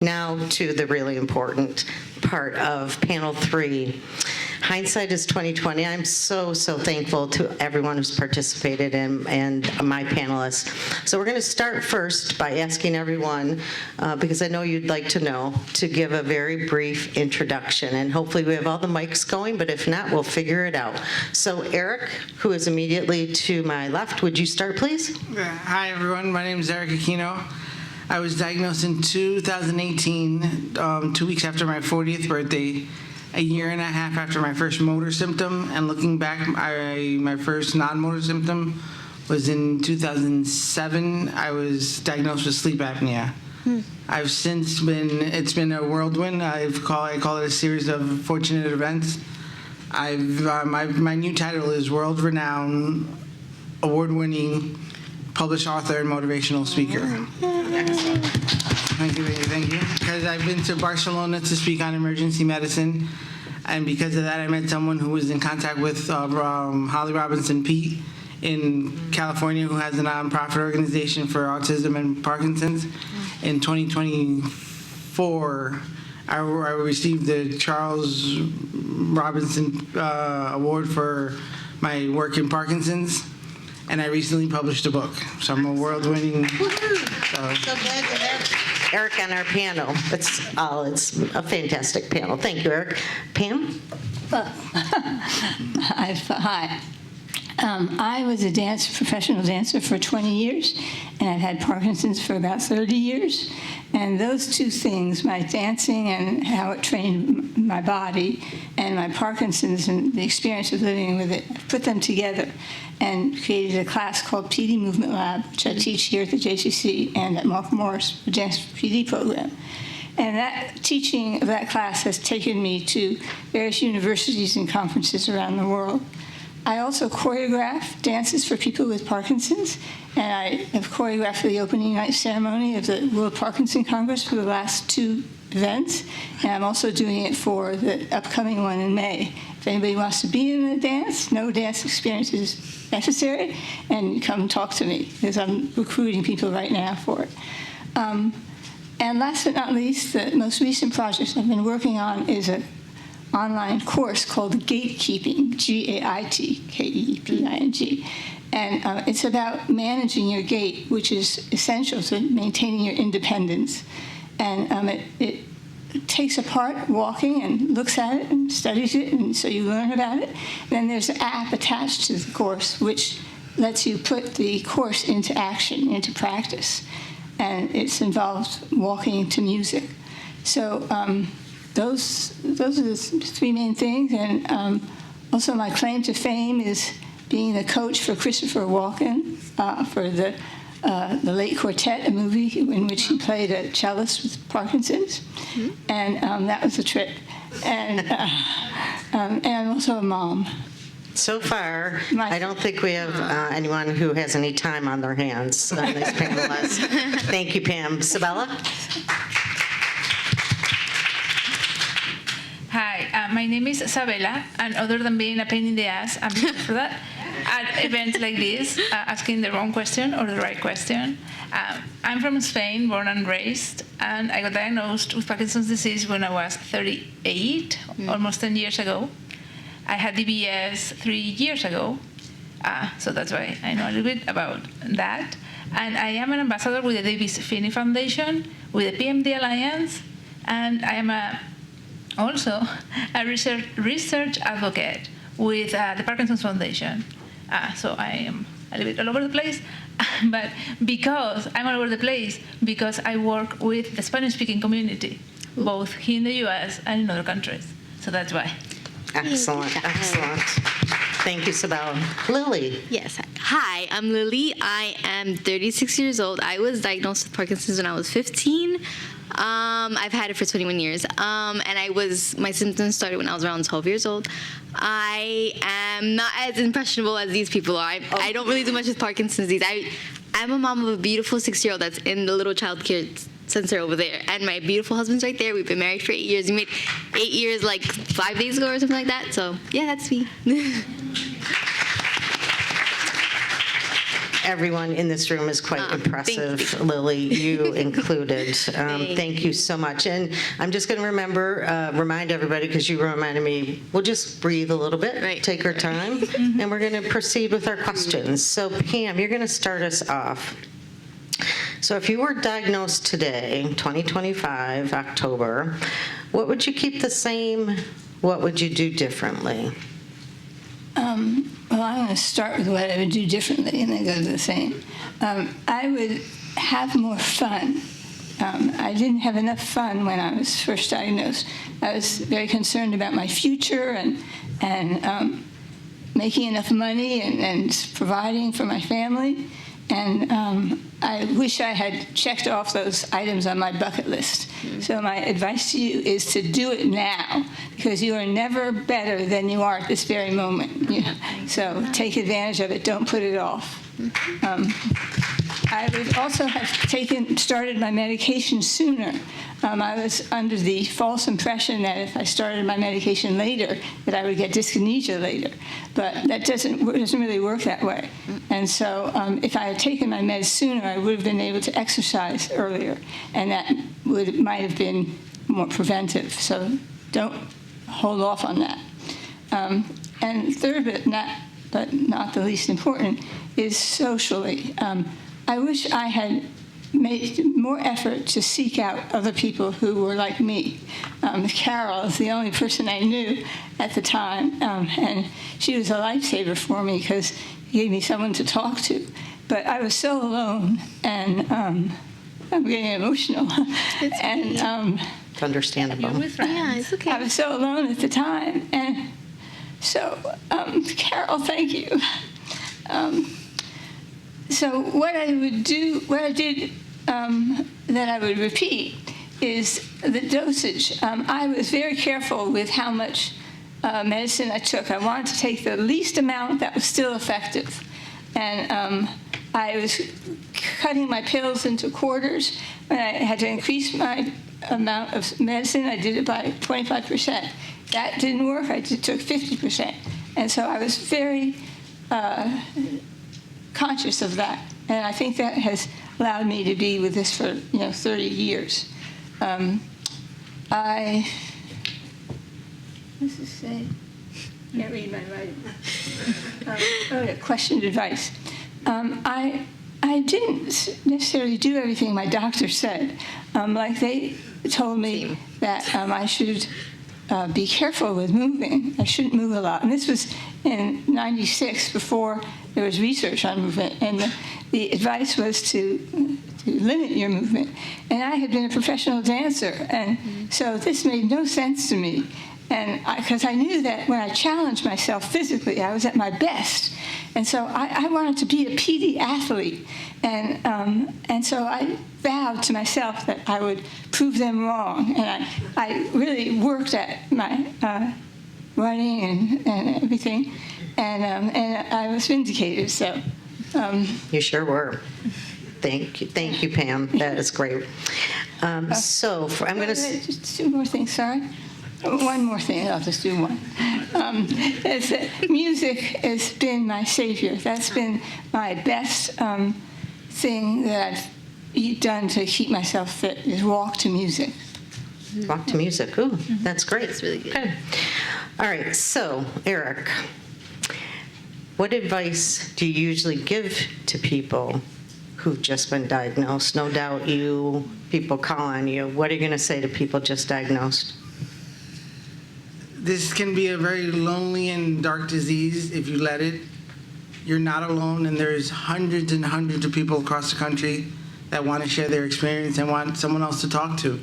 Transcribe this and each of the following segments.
Now to the really important part of panel 3. Hindsight is 2020. I'm so thankful to everyone who's participated and my panelists. So we're going to start first by asking everyone, because I know you'd like to know, to give a very brief introduction. And hopefully we have all the mics going, but if not, we'll figure it out. So Eric, who is immediately to my left, would you start, please? Hi, everyone. My name is Eric Aquino. I was diagnosed in 2018, 2 weeks after my 40th birthday, a year and a half after my first motor symptom. And looking back, my first non-motor symptom was in 2007. I was diagnosed with sleep apnea. I've since it's been a whirlwind. I call it a series of fortunate events. My new title is world-renowned, award-winning, published author and motivational speaker. Thank you. Because I've been to Barcelona to speak on emergency medicine, and because of that, I met someone who was in contact with Holly Robinson Peete in California, who has a nonprofit organization for autism and Parkinson's. In 2024, I received the Charles Robinson Award for my work in Parkinson's. And I recently published a book, so I'm a world-winning. So glad to have Eric on our panel. It's a fantastic panel. Thank you, Eric. Pam? Hi. I was a professional dancer for 20 years, and I've had Parkinson's for about 30 years. And those two things, my dancing and how it trained my body, and my Parkinson's and the experience of living with it, I've put them together and created a class called PD Movement Lab, which I teach here at the JCC and at Mark Morris, the Dance PD program. And that teaching of that class has taken me to various universities and conferences around the world. I also choreograph dances for people with Parkinson's, and I have choreographed the opening night ceremony of the World Parkinson Congress for the last 2 events, and I'm also doing it for the upcoming one in May. If anybody wants to be in a dance, no dance experience is necessary, and come talk to me, because I'm recruiting people right now for it. And last but not least, the most recent project I've been working on is an online course called Gatekeeping, Gatekeeping. And it's about managing your gait, which is essential to maintaining your independence. And it takes apart walking and looks at it and studies it, and so you learn about it. Then there's an app attached to the course, which lets you put the course into action, into practice. And it's involved walking to music. So those are the 3 main things. And also my claim to fame is being the coach for Christopher Walken for the Late Quartet, a movie in which he played a cellist with Parkinson's. And that was a trip. And I'm also a mom. So far, I don't think we have anyone who has any time on their hands on these panelists. Thank you, Pam. Sabela? Hi, my name is Sabela, and other than being a pain in the ass, I'm here for that. At events like this, asking the wrong question or the right question. I'm from Spain, born and raised, and I got diagnosed with Parkinson's disease when I was 38, almost 10 years ago. I had DBS 3 years ago, so that's why I know a little bit about that. And I am an ambassador with the Davis Finney Foundation, with the PMD Alliance, and I am also a research advocate with the Parkinson's Foundation. So I am a little bit all over the place, but because I'm all over the place, because I work with the Spanish-speaking community, both here in the US and in other countries. So that's why. Excellent. Thank you, Sabela. Lilly. Yes. Hi, I'm Lilly. I am 36 years old. I was diagnosed with Parkinson's when I was 15. I've had it for 21 years. My symptoms started when I was around 12 years old. I am not as impressionable as these people are. I don't really do much with Parkinson's disease. I'm a mom of a beautiful 6-year-old that's in the little child care center over there. And my beautiful husband's right there. We've been married for 8 years. We made 8 years like 5 days ago or something like that. So, yeah, that's me. everyone in this room is quite impressive, thank you. Lily, you included. Thank you so much. And I'm just going to remind everybody, because you reminded me, we'll just breathe a little bit, Right. take our time, and we're going to proceed with our questions. So Pam, you're going to start us off. So if you were diagnosed today, 2025, October, what would you keep the same? What would you do differently? Well, I'm going to start with what I would do differently and then go to the same. I would have more fun. I didn't have enough fun when I was first diagnosed. I was very concerned about my future and making enough money and providing for my family. And I wish I had checked off those items on my bucket list. So my advice to you is to do it now, because you are never better than you are at this very moment. So take advantage of it. Don't put it off. I would also have started my medication sooner. I was under the false impression that if I started my medication later, that I would get dyskinesia later. But that doesn't really work that way. And so if I had taken my meds sooner, I would have been able to exercise earlier. And that might have been more preventive. So don't hold off on that. And third, but not the least important, is socially. I wish I had made more effort to seek out other people who were like me. Carol is the only person I knew at the time, and she was a lifesaver for me because she gave me someone to talk to. But I was so alone, and I'm getting emotional. And It's understandable. You're with friends. Yeah, it's okay. I was so alone at the time, and so Carol, thank you. So what I did that I would repeat is the dosage. I was very careful with how much medicine I took. I wanted to take the least amount that was still effective. And I was cutting my pills into quarters. When I had to increase my amount of medicine, I did it by 25%. That didn't work. I just took 50%. And so I was very conscious of that, and I think that has allowed me to be with this for 30 years. What does this say? Can't read my writing. Questioned advice. I didn't necessarily do everything my doctor said. Like they told me that I should be careful with moving. I shouldn't move a lot. And this was in '96, before there was research on movement. And the advice was to limit your movement. And I had been a professional dancer. And so this made no sense to me. And because I knew that when I challenged myself physically, I was at my best. And so I wanted to be a PD athlete. And so I vowed to myself that I would prove them wrong. And I really worked at my running and everything. And I was vindicated. So You sure were. Thank you, Pam. That is great. So I'm going to... Just two more things, sorry. One more thing, I'll just do one. Is that music has been my savior. That's been my best thing that I've done to keep myself fit, is walk to music. Walk to music. Ooh, that's great. That's really good. Okay. All right, so Eric, what advice do you usually give to people who've just been diagnosed? No doubt people call on you. What are you going to say to people just diagnosed? This can be a very lonely and dark disease if you let it. You're not alone, and there's hundreds and hundreds of people across the country that want to share their experience and want someone else to talk to.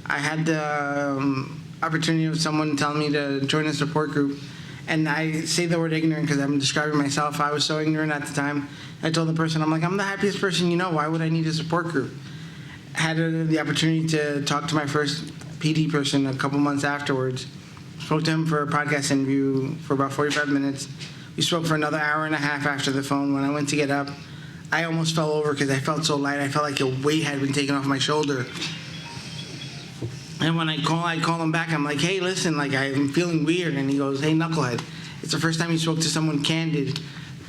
I had the opportunity of someone telling me to join a support group, and I say the word ignorant because I'm describing myself. I was so ignorant at the time. I told the person, I'm the happiest person you know. Why would I need a support group? Had the opportunity to talk to my first PD person a couple months afterwards. Spoke to him for a podcast interview for about 45 minutes. We spoke for another hour and a half after the phone. When I went to get up, I almost fell over because I felt so light. I felt like a weight had been taken off my shoulder. And when I call him back. I'm like, hey, listen, I'm feeling weird. And he goes, hey, knucklehead, it's the first time you spoke to someone candid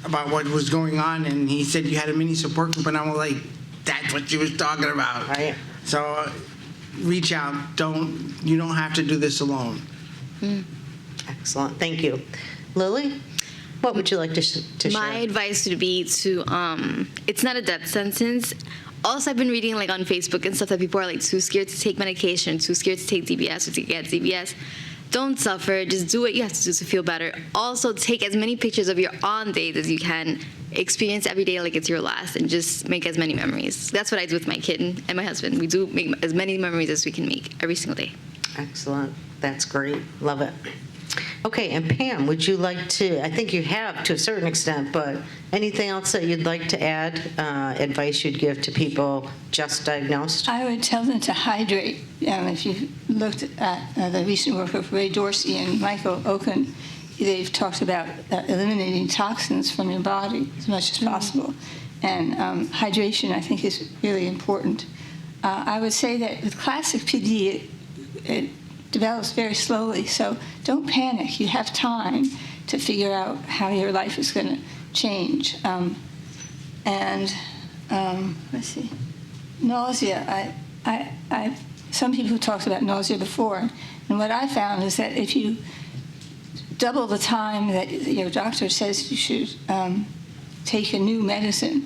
about what was going on, and he said you had a mini support group, and I was like, that's what she was talking about. Right. So reach out. You don't have to do this alone. Excellent. Thank you. Lily, what would you like to share? My advice would be to, it's not a death sentence. Also, I've been reading like on Facebook and stuff that people are like too scared to take medication, too scared to take DBS or to get DBS. Don't suffer. Just do what you have to do to feel better. Also, take as many pictures of your on days as you can. Experience every day like it's your last, and just make as many memories. That's what I do with my kid and my husband. We do make as many memories as we can make every single day. Excellent. That's great. Love it. Okay, and Pam, would you like to, I think you have to a certain extent, but anything else that you'd like to add, advice you'd give to people just diagnosed? I would tell them to hydrate. If you looked at the recent work of Ray Dorsey and Michael Okun, they've talked about eliminating toxins from your body as much as possible. And hydration, I think, is really important. I would say that with classic PD, it develops very slowly, so don't panic. You have time to figure out how your life is going to change. Let's see, nausea. Some people talked about nausea before, and what I found is that if you double the time that your doctor says you should take a new medicine,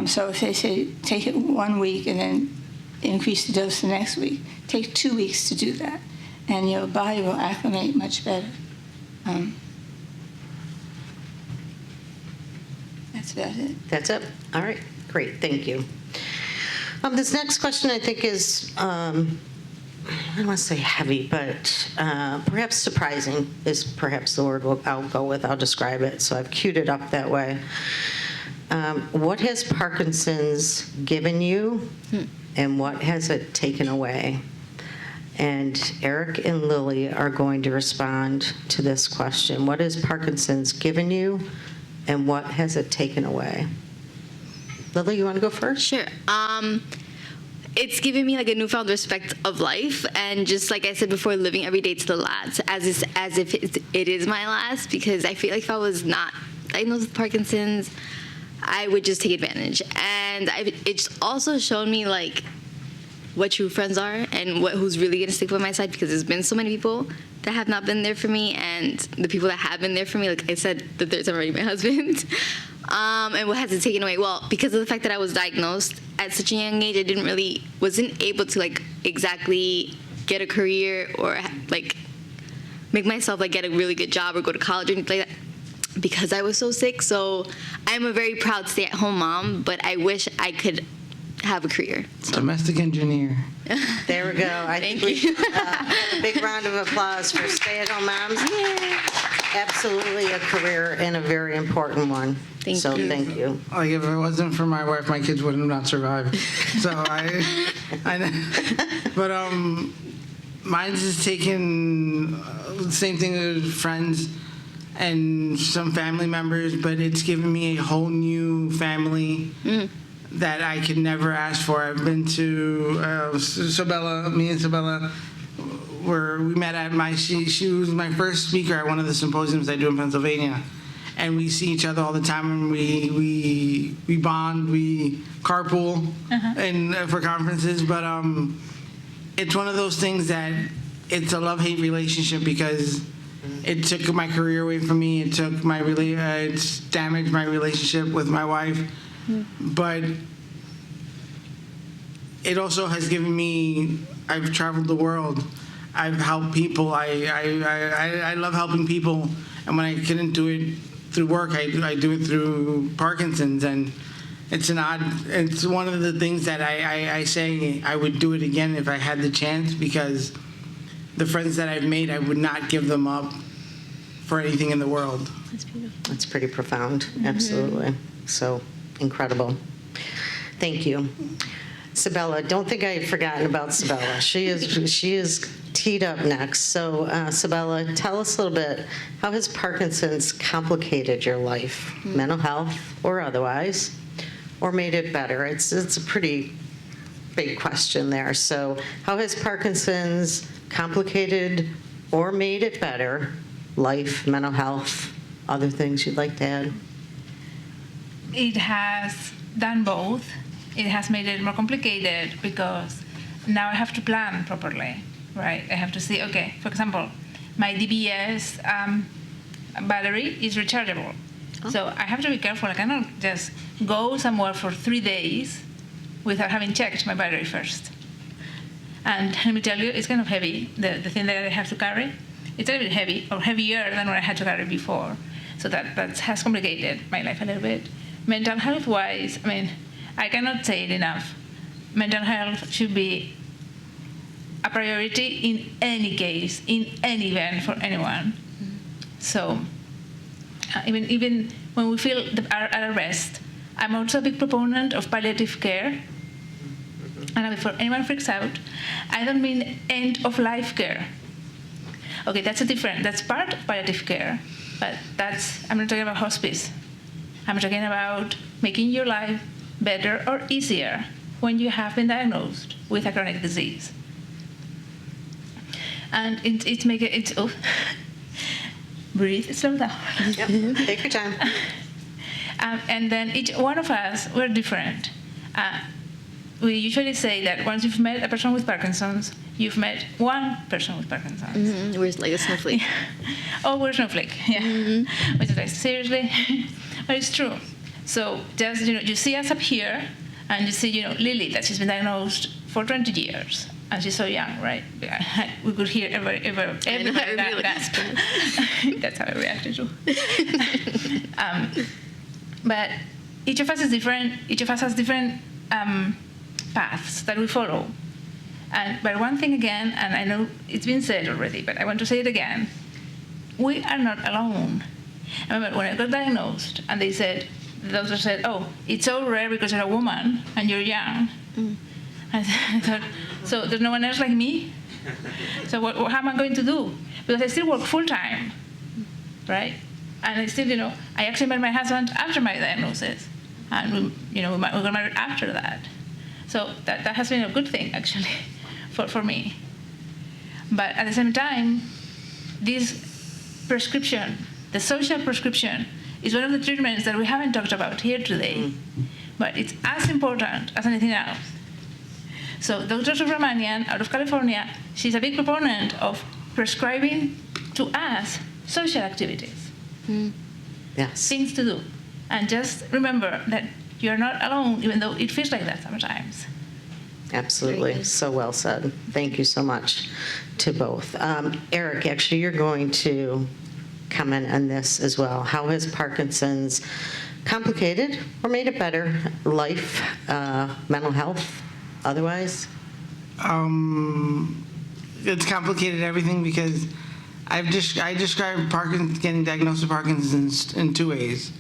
so if they say take it 1 week and then increase the dose the next week, take 2 weeks to do that, and your body will acclimate much better. That's about it. That's it? All right. Great. Thank you. This next question I think is, I don't want to say heavy, but perhaps surprising is perhaps the word I'll go with. I'll describe it. So I've queued it up that way. What has Parkinson's given you, and what has it taken away? And Eric and Lily are going to respond to this question. What has Parkinson's given you, and what has it taken away? Lily, you want to go first? Sure. It's given me like a newfound respect of life, and just like I said before, living every day to the last, as if it is my last, because I feel like if I was not diagnosed with Parkinson's, I would just take advantage. And it's also shown me like what true friends are and who's really going to stick by my side, because there's been so many people that have not been there for me, and the people that have been there for me, like I said, the third time already, my husband. And what has it taken away? Well, because of the fact that I was diagnosed at such a young age, I wasn't able to like exactly get a career or like make myself like get a really good job or go to college or anything like that, because I was so sick. So I'm a very proud stay-at-home mom, but I wish I could have a career. So. Domestic engineer. There we go. I think we should a big round of applause for stay-at-home moms. Absolutely a career, and a very important one. Thank you. Thank you. Like if it wasn't for my wife, my kids would have not survived. So but mine's just taken the same thing as friends and some family members, but it's given me a whole new family that I could never ask for. I've been to Sabela, me and Sabela, where we met at she was my first speaker at one of the symposiums I do in Pennsylvania. And we see each other all the time, and we bond, we carpool and for conferences. But it's one of those things that it's a love-hate relationship, because it took my career away from me. It took it's damaged my relationship with my wife. But it also has given me. I've traveled the world. I've helped people. I love helping people, and when I couldn't do it through work, I do it through Parkinson's, and it's one of the things that I say I would do it again if I had the chance, because the friends that I've made, I would not give them up for anything in the world. That's beautiful. That's pretty profound. Absolutely. So incredible. Thank you. Sabela, don't think I've forgotten about Sabela. She is teed up next. So Sabela, tell us a little bit, how has Parkinson's complicated your life, mental health or otherwise, or made it better? It's a pretty big question there. So how has Parkinson's complicated or made it better, life, mental health, other things you'd like to add? it has done both. It has made it more complicated because now I have to plan properly, right? I have to see, okay, for example, my DBS battery is rechargeable. So I have to be careful. I cannot just go somewhere for 3 days without having checked my battery first. And let me tell you, it's kind of heavy, the thing that I have to carry. It's a little bit heavy, or heavier than what I had to carry before. So that has complicated my life a little bit. Mental health-wise, I mean, I cannot say it enough. Mental health should be a priority in any case, in any event for anyone. So even when we feel at our best, I'm also a big proponent of palliative care. And before anyone freaks out, I don't mean end-of-life care. Okay, that's part of palliative care, but I'm not talking about hospice. I'm talking about making your life better or easier when you have been diagnosed with a chronic disease. And breathe, slow down. Yep. Take your time. And then each one of us, we're different. We usually say that once you've met a person with Parkinson's, you've met one person with Parkinson's. Mm-hmm. We're like a snowflake. Oh, we're a snowflake, yeah. Mm-hmm. Which is like, seriously? But it's true. So just, you see us up here, and you see, Lilly, that she's been diagnosed for 20 years. And she's so young, right? We could hear everybody gasp. That's how I reacted to. But each of us is different. Each of us has different paths that we follow. But one thing again, and I know it's been said already, but I want to say it again, we are not alone. I remember when I got diagnosed, and the doctor said, oh, it's so rare because you're a woman and you're young. I thought, so there's no one else like me? So how am I going to do? Because I still work full-time, right? And I still, I actually met my husband after my diagnosis. And we got married after that. So that has been a good thing, actually, for me. But at the same time, this prescription, the social prescription, is one of the treatments that we haven't talked about here today. But it's as important as anything else. So Dr. Subramanian, out of California, she's a big proponent of prescribing to us social activities. Yes. Things to do. And just remember that you're not alone, even though it feels like that sometimes. Absolutely. So well said. Thank you so much to both. Eric, actually, you're going to comment on this as well. How has Parkinson's complicated or made it better life, mental health, otherwise? It's complicated everything because I describe getting diagnosed with Parkinson's in 2 ways.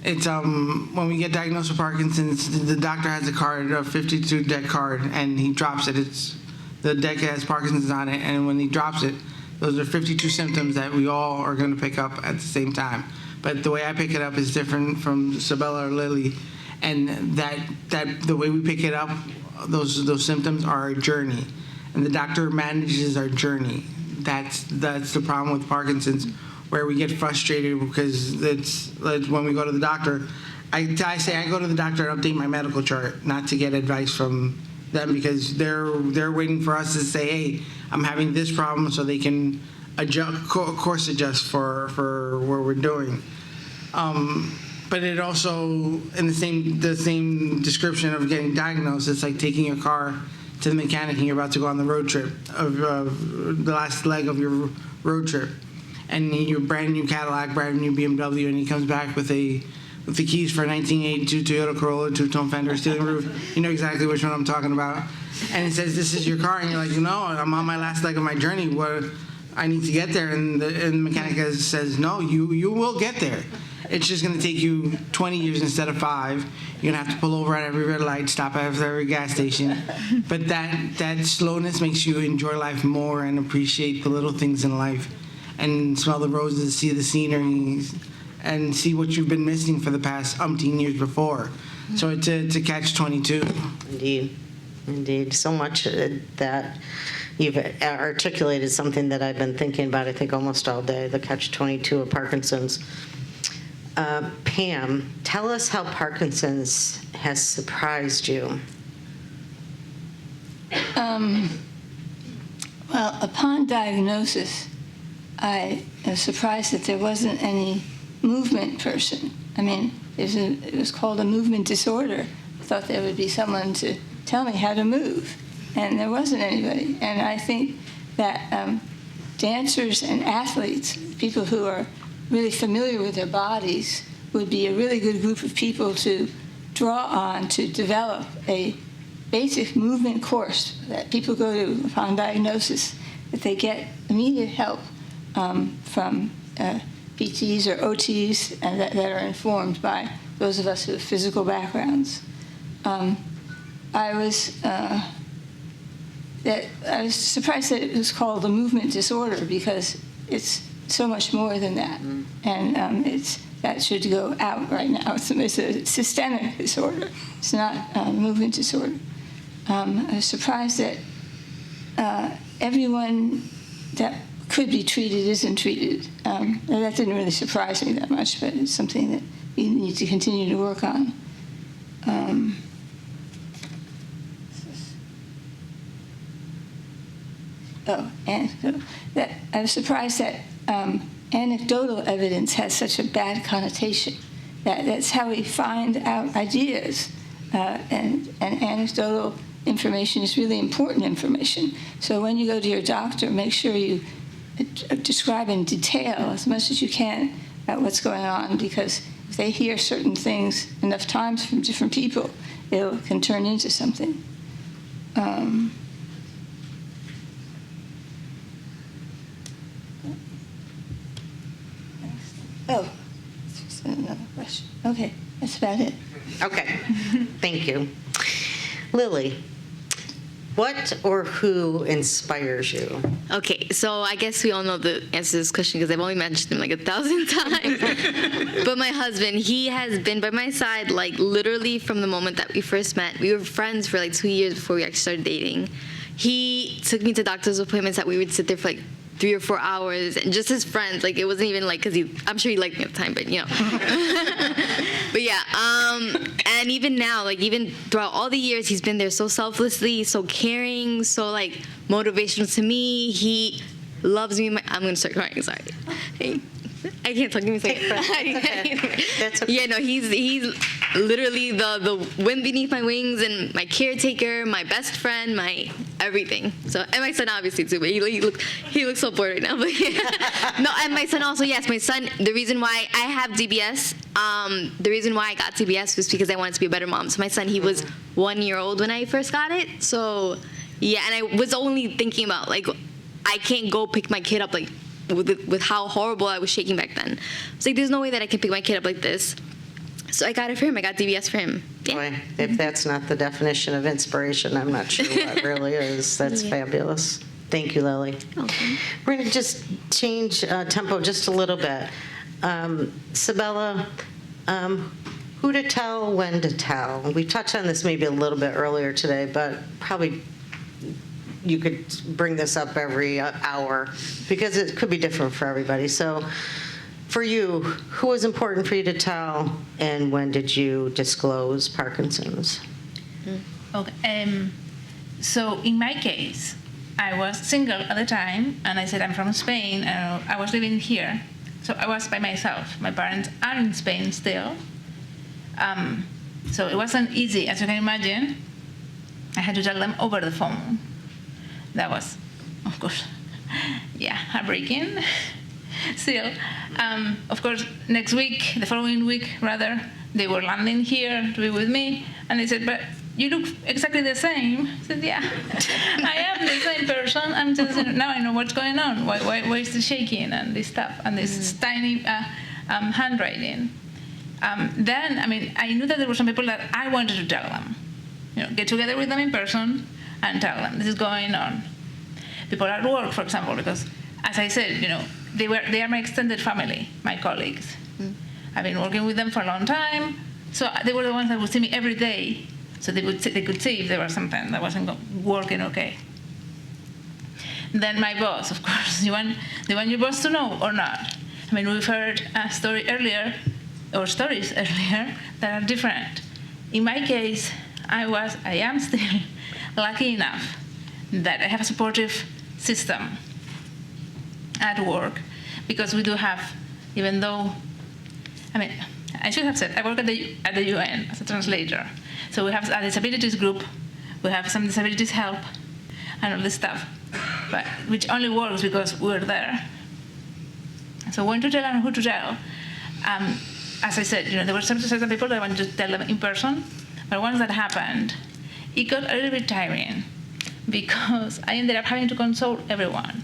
It's when we get diagnosed with Parkinson's, the doctor has a card, a 52-deck card, and he drops it. The deck has Parkinson's on it, and when he drops it, those are 52 symptoms that we all are going to pick up at the same time. But the way I pick it up is different from Sabela or Lilly, and that the way we pick it up, those symptoms are a journey, and the doctor manages our journey. That's the problem with Parkinson's, where we get frustrated because it's when we go to the doctor. I say I go to the doctor and update my medical chart, not to get advice from them, because they're waiting for us to say, hey, I'm having this problem, so they can course adjust for what we're doing. But it also, in the same description of getting diagnosed, it's like taking your car to the mechanic and you're about to go on the road trip of the last leg of your road trip, and your brand new Cadillac, brand new BMW, and he comes back with the keys for a 1982 Toyota Corolla, two-tone fender, steering roof. You know exactly which one I'm talking about. And it says, this is your car, and you're like, no, I'm on my last leg of my journey. I need to get there, and the mechanic says, no, you will get there. It's just going to take you 20 years instead of 5. You're going to have to pull over at every red light, stop at every gas station. But that slowness makes you enjoy life more and appreciate the little things in life, and smell the roses, see the scenery, and see what you've been missing for the past umpteen years before. So it's a catch-22. Indeed. So much that you've articulated something that I've been thinking about, I think, almost all day, the catch-22 of Parkinson's. Pam, tell us how Parkinson's has surprised you. Well, upon diagnosis, I was surprised that there wasn't any movement person. I mean, it was called a movement disorder. I thought there would be someone to tell me how to move, and there wasn't anybody. And I think that dancers and athletes, people who are really familiar with their bodies, would be a really good group of people to draw on to develop a basic movement course that people go to upon diagnosis, that they get immediate help from PTs or OTs that are informed by those of us who have physical backgrounds. I was surprised that it was called a movement disorder, because it's so much more than that, and that should go out right now. It's a systemic disorder. It's not a movement disorder. I was surprised that everyone that could be treated isn't treated. That didn't really surprise me that much, but it's something that we need to continue to work on. And so that I was surprised that anecdotal evidence has such a bad connotation. That's how we find out ideas, and anecdotal information is really important information. So when you go to your doctor, make sure you describe in detail as much as you can about what's going on, because if they hear certain things enough times from different people, it can turn into something. Oh, that's another question. Okay, that's about it. Okay, thank you. Lily, what or who inspires you? Okay, so I guess we all know the answer to this question because I've only mentioned him like 1,000 times. But my husband, he has been by my side like literally from the moment that we first met. We were friends for like 2 years before we actually started dating. He took me to doctor's appointments that we would sit there for like 3 or 4 hours, and just as friends. Like, it wasn't even like, because I'm sure he liked me at the time, but you know. But yeah, and even now, like even throughout all the years, he's been there so selflessly, so caring, so like motivational to me. He loves me. I'm gonna start crying. Sorry. I can't talk. Give me a second. That's okay. Yeah, no, he's literally the wind beneath my wings and my caretaker, my best friend, my everything. So, and my son obviously too, but he looks so bored right now. But yeah. No, and my son also, yes, my son, the reason why I have DBS, the reason why I got DBS was because I wanted to be a better mom. So my son, he was 1 year old when I first got it. So yeah, and I was only thinking about like, I can't go pick my kid up like, with how horrible I was shaking back then. It's like, there's no way that I can pick my kid up like this. So I got it for him. I got DBS for him. Yeah. Boy, if that's not the definition of inspiration, I'm not sure what really is. That's fabulous. Thank you, Lily. Okay. We're going to just change tempo just a little bit. Sabela, who to tell, when to tell? We touched on this maybe a little bit earlier today, but probably you could bring this up every hour because it could be different for everybody. So for you, who was important for you to tell, and when did you disclose Parkinson's? Okay. So in my case, I was single at the time, and I said I'm from Spain, and I was living here. So I was by myself. My parents are in Spain still. So it wasn't easy, as you can imagine. I had to tell them over the phone. That was, of course, yeah, heartbreaking. Still, of course, the following week, rather, they were landing here to be with me, and they said, but you look exactly the same. I said, yeah, I am the same person. I'm just, now I know what's going on. Why is the shaking and this stuff and this tiny handwriting? Then, I mean, I knew that there were some people that I wanted to tell them. You know, get together with them in person and tell them this is going on. People at work, for example, because as I said, you know, they are my extended family, my colleagues. I've been working with them for a long time, so they were the ones that would see me every day, so they could see if there was something that wasn't working okay. Then my boss, of course, you want your boss to know or not? I mean, we've heard a story earlier or stories earlier that are different. In my case, I am still lucky enough that I have a supportive system at work, because we do have, even though, I should have said, I work at the UN as a translator. So we have a disabilities group, we have some disabilities help, and all this stuff, but which only works because we're there. So when to tell and who to tell, as I said, there were certain people that I wanted to tell them in person, but once that happened, it got a little bit tiring because I ended up having to console everyone.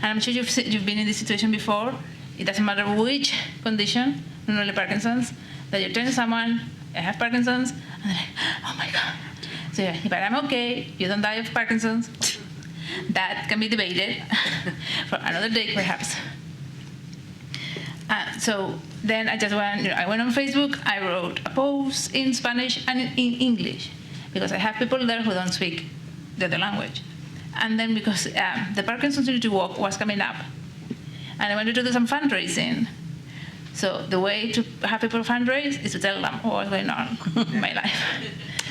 And I'm sure you've been in this situation before. It doesn't matter which condition, not only Parkinson's, that you're telling someone, I have Parkinson's, and they're like, oh my God. So yeah, but I'm okay, you don't die of Parkinson's. That can be debated for another day, perhaps. So then I went on Facebook, I wrote a post in Spanish and in English, because I have people there who don't speak the other language. And then because the Parkinson's Unity Walk was coming up, and I wanted to do some fundraising. So the way to have people fundraise is to tell them what's going on in my life.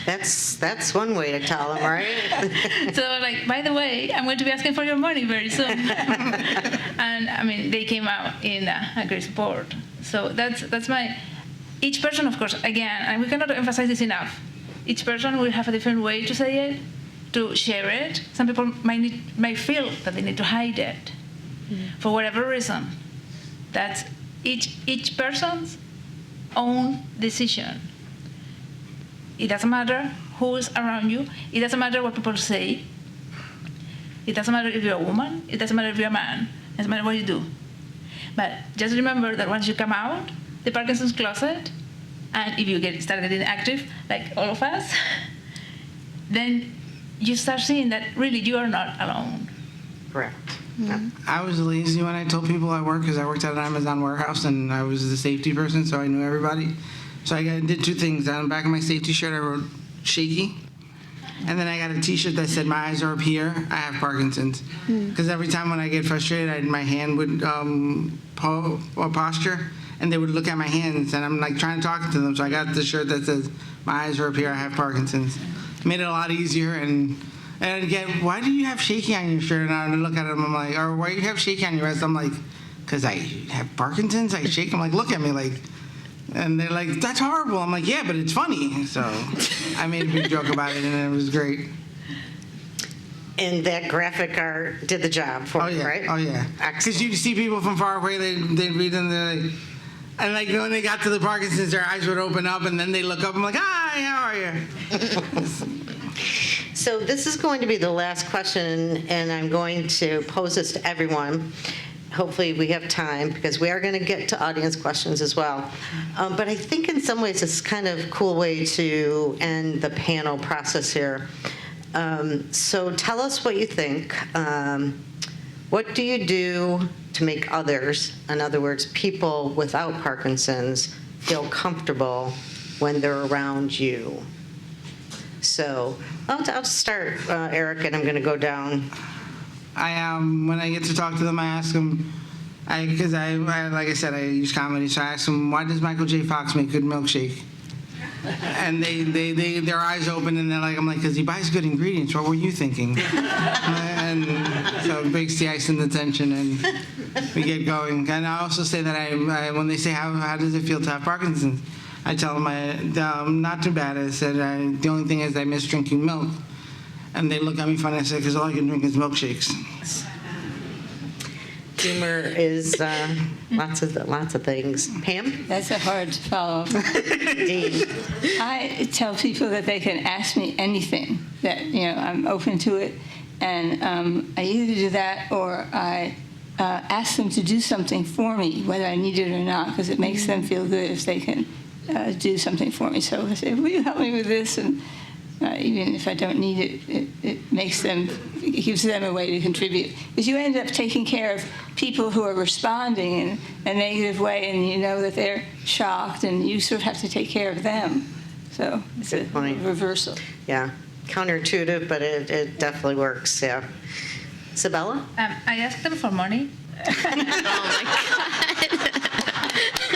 That's one way to tell them, right? So like, by the way, I'm going to be asking for your money very soon. And they came out in a great support. So that's each person, of course, again, and we cannot emphasize this enough. Each person will have a different way to say it, to share it. Some people might feel that they need to hide it for whatever reason. That's each person's own decision. It doesn't matter who's around you. It doesn't matter what people say. It doesn't matter if you're a woman. It doesn't matter if you're a man. It doesn't matter what you do. But just remember that once you come out, the Parkinson's closet, and if you start getting active, like all of us, then you start seeing that really you are not alone. Correct. I was lazy when I told people I worked, because I worked at an Amazon warehouse and I was the safety person, so I knew everybody. So I did two things. On the back of my safety shirt, I wrote shaky. And then I got a T-shirt that said, my eyes are up here, I have Parkinson's. Because every time when I get frustrated, my hand would posture, and they would look at my hands, and I'm like trying to talk to them. So I got the shirt that says, my eyes are up here, I have Parkinson's. It made it a lot easier. And again, why do you have shaky on your shirt? And I would look at them, I'm like, or why do you have shaky on your wrist? I'm like, because I have Parkinson's, I shake. I'm like, look at me, like. And they're like, that's horrible. I'm like, yeah, but it's funny. So I made a big joke about it, and it was great. And that graphic art did the job for you, right? Oh, yeah. Because you see people from far away, they'd read them, they're like, and like when they got to the Parkinson's, their eyes would open up, and then they look up, I'm like, hi, how are you? So this is going to be the last question, and I'm going to pose this to everyone. Hopefully we have time, because we are going to get to audience questions as well. But I think in some ways it's kind of a cool way to end the panel process here. So tell us what you think. What do you do to make others, in other words, people without Parkinson's, feel comfortable when they're around you? So I'll start, Eric, and I'm going to go down. When I get to talk to them, I ask them, because I like I said, I use comedy, so I ask them, why does Michael J. Fox make good milkshake? And they their eyes open, and they're like, I'm like, because he buys good ingredients. What were you thinking? And so it breaks the ice and the tension, and we get going. And I also say that I when they say, how does it feel to have Parkinson's? I tell them, not too bad. I said, the only thing is I miss drinking milk. And they look at me funny. I said, because all I can drink is milkshakes. Humor is lots of things. Pam? That's a hard to follow. Indeed. I tell people that they can ask me anything, that I'm open to it, and I either do that or I ask them to do something for me, whether I need it or not, because it makes them feel good if they can do something for me. So I say, will you help me with this? And even if I don't need it, it gives them a way to contribute. Because you end up taking care of people who are responding in a negative way, and you know that they're shocked, and you sort of have to take care of them. So it's a reversal. Yeah, counterintuitive, but it definitely works, yeah. Sabela? I asked them for money. Oh my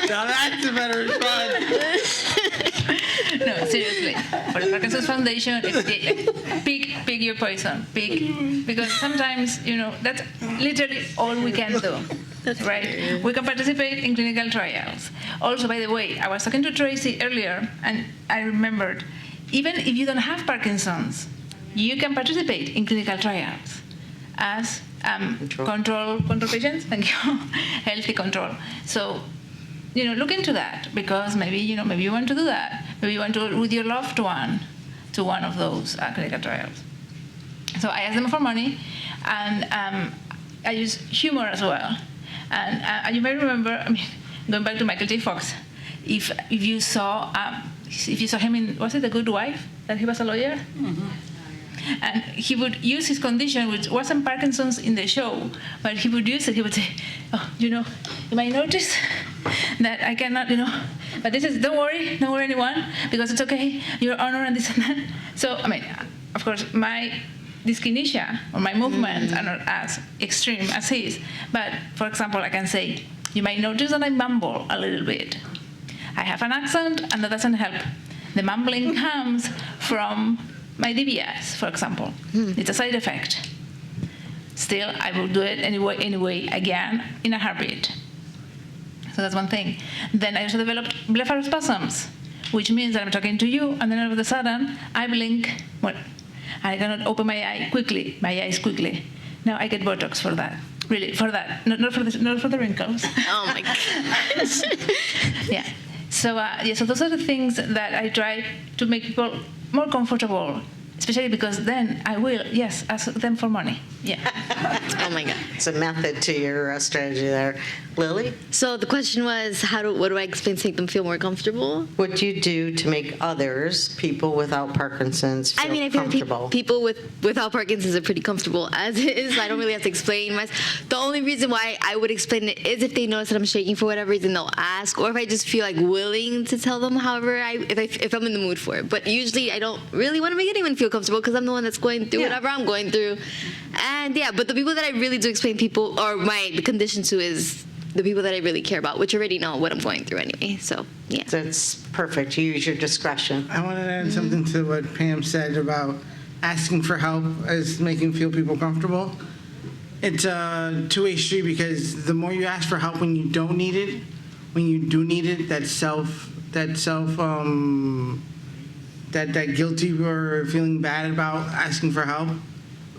God. Now that's a better response. No, seriously. For the Parkinson's Foundation, it's pick your poison. Pick, because sometimes, that's literally all we can do. Right? We can participate in clinical trials. Also, by the way, I was talking to Tracy earlier, and I remembered, even if you don't have Parkinson's, you can participate in clinical trials as control patients. Thank you. Healthy control. So, look into that, because maybe you want to do that. Maybe you want to go with your loved one to one of those clinical trials. So I asked them for money, and I use humor as well. And you may remember, going back to Michael J. Fox, if you saw him in, was it The Good Wife, that he was a lawyer? Mm-hmm. And he would use his condition, which wasn't Parkinson's in the show, but he would use it. He would say, "Oh, you might notice that I cannot, but this is, don't worry anyone, because it's okay, your honor and this and that." So, of course, my dyskinesia or my movements are not as extreme as his. But, for example, I can say, you might notice that I mumble a little bit. I have an accent, and that doesn't help. The mumbling comes from my DBS, for example. It's a side effect. Still, I will do it anyway, again, in a heartbeat. So that's one thing. Then I also developed blepharospasms, which means that I'm talking to you, and then all of a sudden, I blink. Well, I cannot open my eyes quickly. Now I get Botox for that. Really, for that. Not for the wrinkles. Oh my gosh. Yeah. So so those are the things that I try to make people more comfortable, especially because then I will, ask them for money. Yeah. Oh my God. It's a method to your strategy there. Lily, So the question was, what do I explain to make them feel more comfortable? what do you do to make others, people without Parkinson's, feel I feel comfortable? like people without Parkinson's are pretty comfortable as is. I don't really have to explain myself. The only reason why I would explain it is if they notice that I'm shaking for whatever reason, they'll ask, or if I just feel like willing to tell them. However, if I'm in the mood for it. But usually, I don't really want to make anyone feel comfortable because I'm the one that's going through whatever I'm going through. And but the people that I really do explain the condition to is the people that I really care about, which already know what I'm going through anyway. So, yeah. That's perfect. You use your discretion. I wanted to add something to what Pam said about asking for help as making feel people comfortable. It's a two-way street, because the more you ask for help when you don't need it, when you do need it, that guilty or feeling bad about asking for help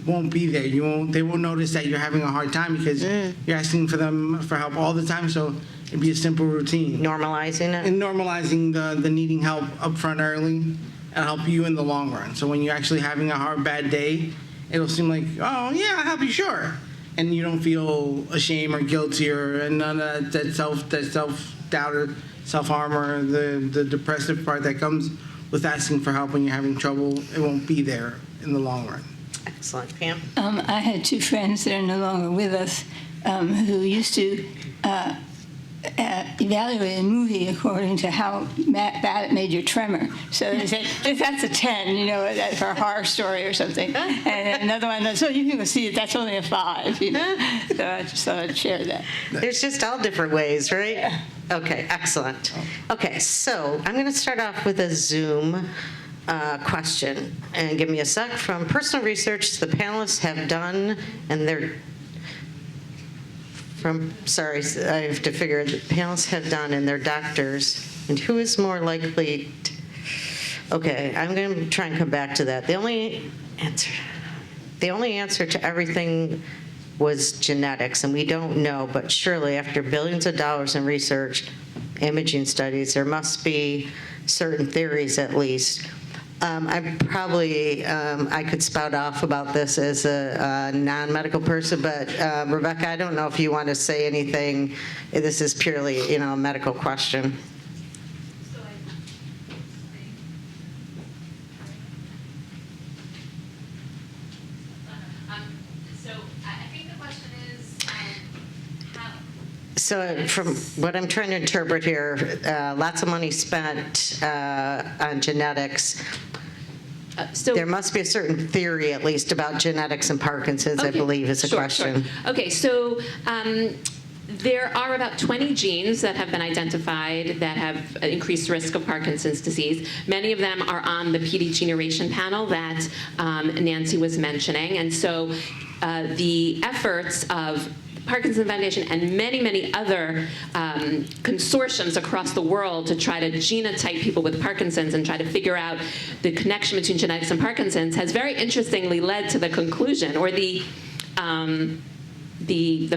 won't be there. They won't notice that you're having a hard time because you're asking for them for help all the time. So it'd be a simple routine. Normalizing it? And normalizing the needing help up front early, it'll help you in the long run. So when you're actually having a bad day, it'll seem like, oh yeah, I'll help you, sure. And you don't feel ashamed or guilty or none of that self-doubt or self-harm or the depressive part that comes with asking for help when you're having trouble. It won't be there in the long run. Excellent. Pam? I had two friends that are no longer with us who used to evaluate a movie according to how bad it made your tremor. So they said, if that's a 10, for a horror story or something. And another one goes, you can go see it, that's only a 5. So I just thought I'd share that. There's just all different ways, right? Yeah. Okay, excellent. Okay, so I'm going to start off with a Zoom question, and give me a sec. From personal research the panelists have done, and I have to figure the panelists have done, and their doctors, and who is more likely okay, I'm going to try and come back to that. The only answer to everything was genetics, and we don't know, but surely after billions of dollars in research, imaging studies, there must be certain theories at least. I could spout off about this as a non-medical person, but Rebecca, I don't know if you want to say anything. This is purely, a medical question. I think the question is how. So from what I'm trying to interpret here, lots of money spent on genetics. There must be a certain theory, at least, about genetics and Parkinson's, I believe, is a question. Sure. Okay, so There are about 20 genes that have been identified that have increased risk of Parkinson's disease. Many of them are on the PD generation panel that Nancy was mentioning. And so the efforts of Parkinson Foundation and many, many other consortiums across the world to try to genotype people with Parkinson's and try to figure out the connection between genetics and Parkinson's has very interestingly led to the conclusion, or the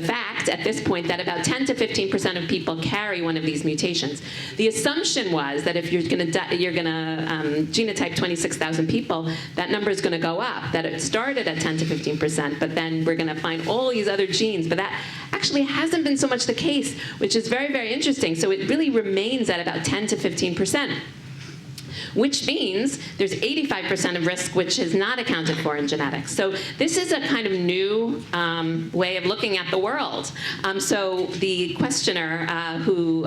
fact at this point that about 10 to 15% of people carry one of these mutations. The assumption was that if you're going to genotype 26,000 people, that number is going to go up. That it started at 10 to 15%, but then we're going to find all these other genes. But that actually hasn't been so much the case, which is very, very interesting. So it really remains at about 10 to 15%. Which means there's 85% of risk which is not accounted for in genetics. So this is a kind of new way of looking at the world. So the questioner who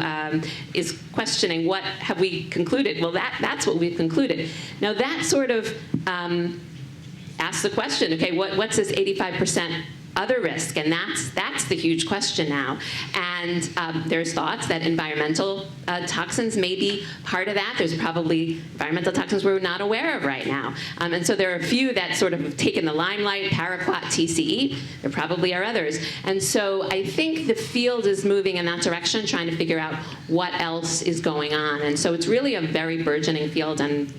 is questioning what have we concluded, well, that's what we've concluded. Now that sort of asks the question, okay, what's this 85% other risk? And that's the huge question now. And there's thoughts that environmental toxins may be part of that. There's probably environmental toxins we're not aware of right now. And so there are a few that sort of have taken the limelight, paraquat, TCE. There probably are others. And so I think the field is moving in that direction, trying to figure out what else is going on. And so it's really a very burgeoning field and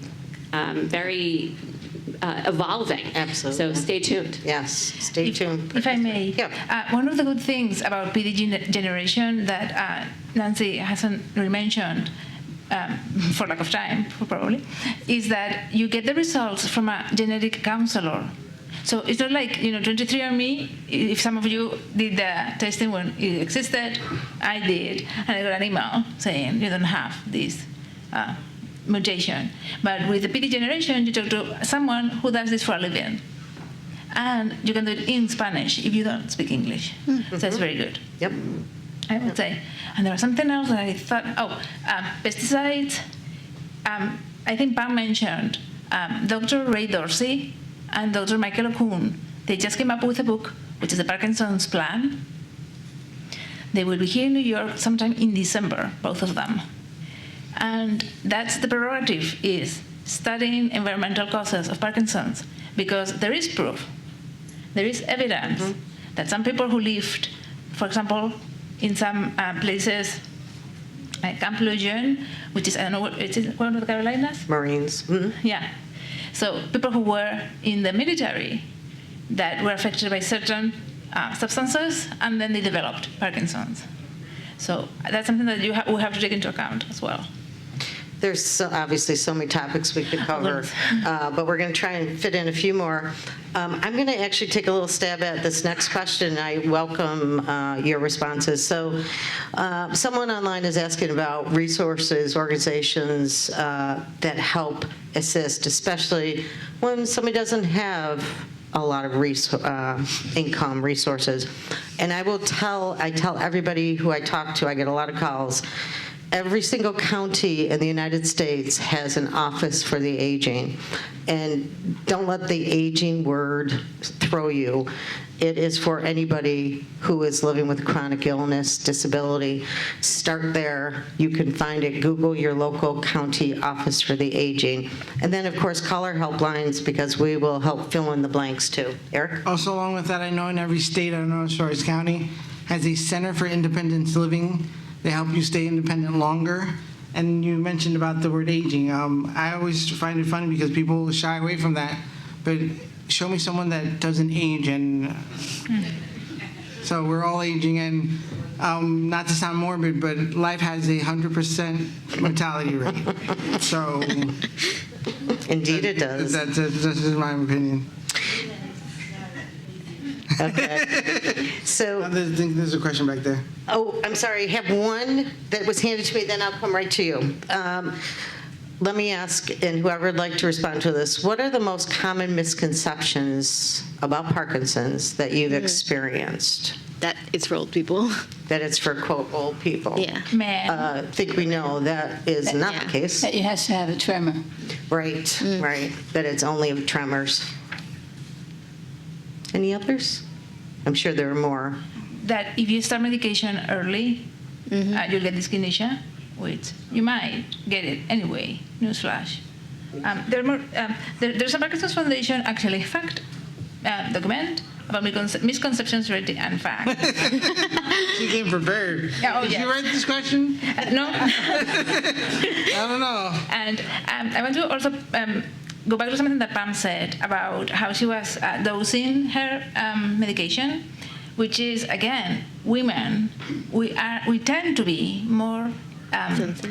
very evolving. Absolutely. So stay tuned. Yes, stay tuned. If I may, Yeah. one of the good things about PD generation that Nancy hasn't really mentioned, for lack of time, probably, is that you get the results from a genetic counselor. So it's not like, 23andMe, if some of you did the testing when it existed, I did, and I got an email saying you don't have this mutation. But with the PD generation, you talk to someone who does this for a living. And you can do it in Spanish if you don't speak English. So that's very good. Yep. I would say. And there was something else that I thought, pesticides. I think Pam mentioned Dr. Ray Dorsey and Dr. Michael O'Kuhn. They just came up with a book, which is the Parkinson's Plan. They will be here in New York sometime in December, both of them. And that's the prerogative, is studying environmental causes of Parkinson's, because there is proof, there is evidence that some people who lived, for example, in some places like Camp Lejeune, which is, I don't know, it is one of the Carolinas? Marines. Mm-hmm. Yeah. So people who were in the military that were affected by certain substances, and then they developed Parkinson's. So that's something that we have to take into account as well. There's obviously so many topics we could cover, but we're going to try and fit in a few more. I'm going to actually take a little stab at this next question. I welcome your responses. So someone online is asking about resources, organizations that help assist, especially when somebody doesn't have a lot of income resources. And I tell everybody who I talk to, I get a lot of calls, every single county in the United States has an office for the aging. And don't let the aging word throw you. It is for anybody who is living with chronic illness, disability. Start there. You can find it. Google your local county office for the aging. And then, of course, call our helplines, because we will help fill in the blanks, too. Eric? Also, along with that, I know in every state, I don't know as far as county, has a Center for Independence Living. They help you stay independent longer. And you mentioned about the word aging. I always find it funny because people shy away from that. But show me someone that doesn't age. And so we're all aging. And not to sound morbid, but life has a 100% mortality rate. So Indeed it does. That's just my opinion. Okay. So, There's a question back there. oh, I'm sorry. I have one that was handed to me, then I'll come right to you. Let me ask, and whoever would like to respond to this, what are the most common misconceptions about Parkinson's that you've experienced? That it's for old people. That it's for, quote, old people? Yeah. Man. I think we know that is not the case. That it has to have a tremor. Right, right. That it's only tremors. Any others? I'm sure there are more. that if you start medication early, you'll get dyskinesia, which you might get it anyway. Newsflash. There's a Parkinson's Foundation, actually, fact document about misconceptions, rating, and facts. She came prepared. Yeah, Did you write this question? No. I don't know. And I want to also go back to something that Pam said about how she was dosing her medication, which is, again, women, we tend to be more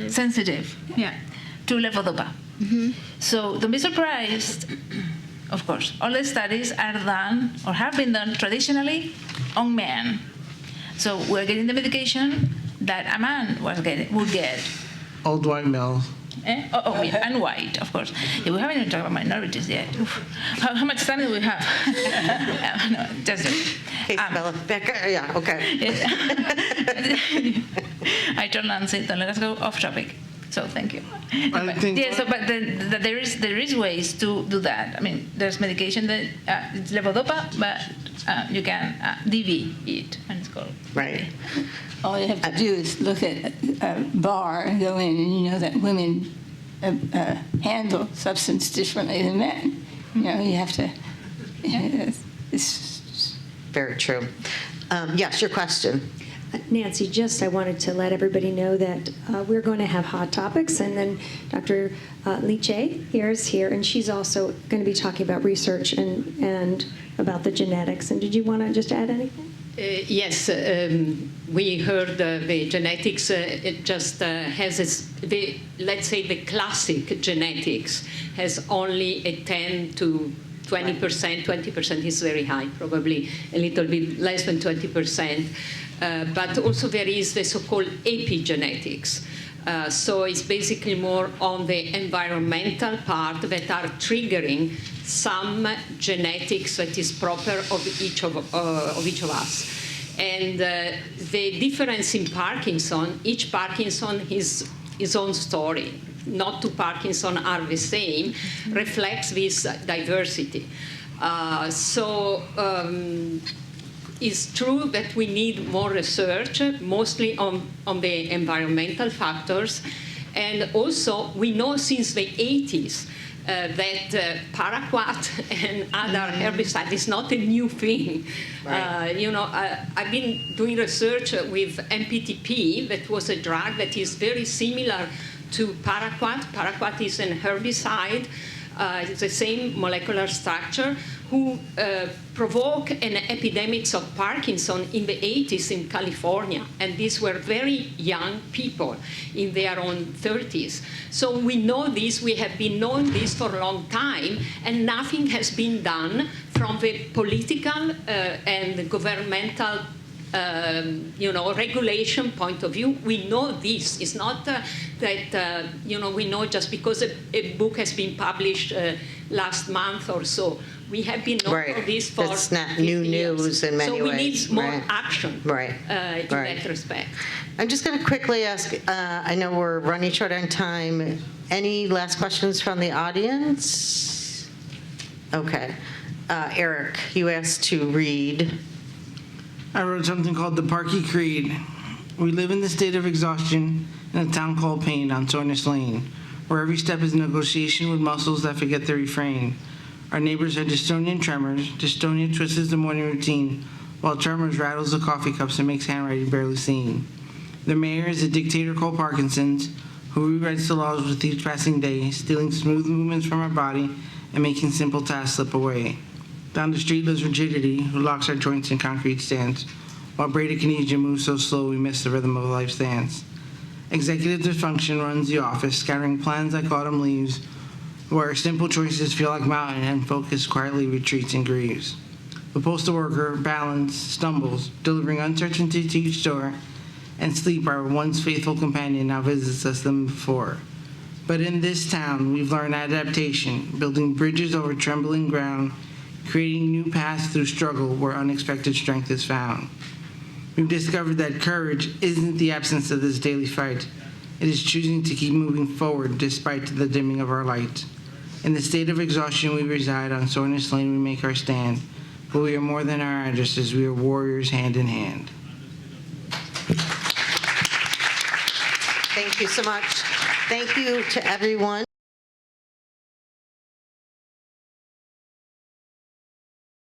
sensitive to levodopa. So don't be surprised. Of course, all the studies are done or have been done traditionally on men. So we're getting the medication that a man would get. Old white male. Yeah, and white, of course. Yeah, we haven't even talked about minorities yet. Oof. How much time do we have? No, just Hey, Sabela, yeah, okay. I told Nancy, don't let us go off topic. So thank you. I think- But there is ways to do that. I mean, there's medication that it's levodopa, but you can DV it, and it's called Right. All you have to do is look at a bar and go in, and you know that women handle substance differently than men. You know, you have to. It's Very true. Yes, your question. Nancy, I wanted to let everybody know that we're going to have hot topics, and then Dr. Liche here is here, and she's also going to be talking about research and about the genetics. And did you want to just add anything? Yes, we heard the genetics. It just has let's say the classic genetics has only a 10 to 20%. 20% is very high, probably a little bit less than 20%. But also there is the so-called epigenetics. So it's basically more on the environmental part that are triggering some genetics that is proper of each of us. And the difference in Parkinson, each Parkinson is his own story. Not two Parkinson are the same, reflects this diversity. It's true that we need more research, mostly on the environmental factors. And also, we know since the 80s that paraquat and other herbicides is not a new thing. Right. I've been doing research with MPTP, that was a drug that is very similar to paraquat. Paraquat is an herbicide. It's the same molecular structure, who provoke an epidemic of Parkinson in the 80s in California. And these were very young people in their own 30s. So we know this, we have been knowing this for a long time, and nothing has been done from the political and the governmental regulation point of view. We know this. It's not that, we know just because a book has been published last month or so. We have been knowing this for It's not new news in many ways. So we need more action in that respect. I'm just going to quickly ask, I know we're running short on time. Any last questions from the audience? Okay. Eric, you asked to read. I wrote something called the Parky Creed. We live in the state of exhaustion in a town called Pain on Soreness Lane, where every step is negotiation with muscles that forget their refrain. Our neighbors are Dystonian tremors. Dystonia twists the morning routine, while tremors rattles the coffee cups and makes handwriting barely seen. The mayor is a dictator called Parkinson, who rewrites the laws with each passing day, stealing smooth movements from our body and making simple tasks slip away. Down the street lives rigidity, who locks our joints in concrete stands, while bradykinesia moves so slow we miss the rhythm of life's dance. Executive dysfunction runs the office, scattering plans like autumn leaves, where simple choices feel like mountain and focus quietly retreats and grieves. The postal worker, balanced, stumbles, delivering uncertainty to each door, and sleep, our once faithful companion, now visits us than before. But in this town, we've learned adaptation, building bridges over trembling ground, creating new paths through struggle where unexpected strength is found. We've discovered that courage isn't the absence of this daily fight. It is choosing to keep moving forward despite the dimming of our light. In the state of exhaustion we reside, on Soreness Lane we make our stand. But we are more than our addresses, we are warriors hand in hand. Thank you so much. Thank you to everyone.